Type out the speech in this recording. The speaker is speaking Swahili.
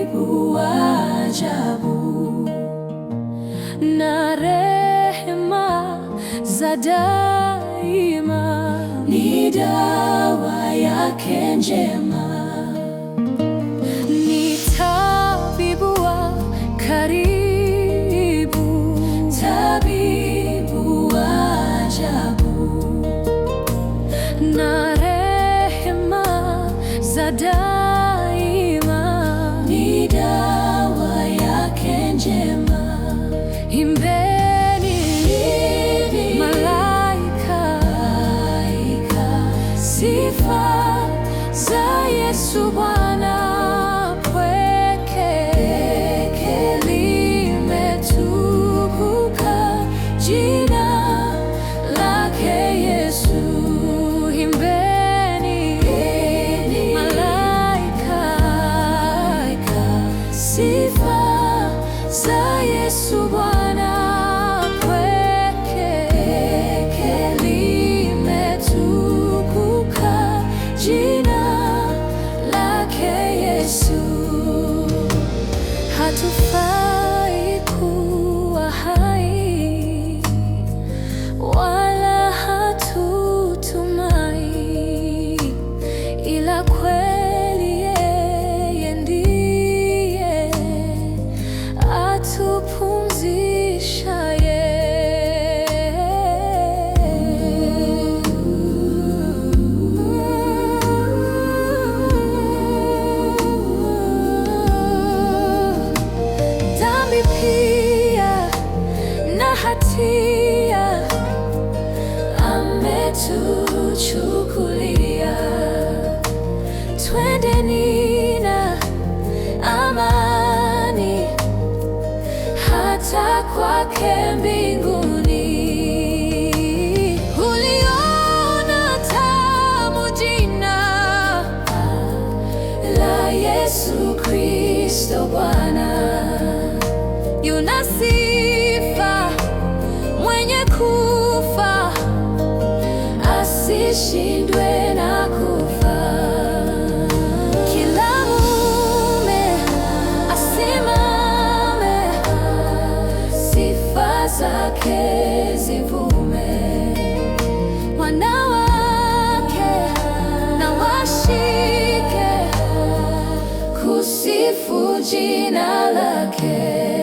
tabibu wa ajabu, na rehema za daima ni dawa yake njema. Ni tabibu wa karibu, tabibu wa ajabu, na rehema za daima ni dawa yake njema. Imbeni malaika, sifa za Yesu Bwana pweke, limetukuka jina lake Yesu. Imbeni malaika, sifa za Yesu Bwana pweke, limetukuka jina lake Yesu. Hatufai kuwa hai wala hatutumai, ila kweli yeye ndiye atupumzishaye. Dhambi pia na hatia ametuchukulia, twendeni na amani hata kwake mbinguni. Uliona tamu jina la Yesu Kristo Bwana, yuna sifa mwenye kufa asishindwe na kufa. Kila mume asimame, sifa zake zivume. Wanawake na washike kusifu jina lake.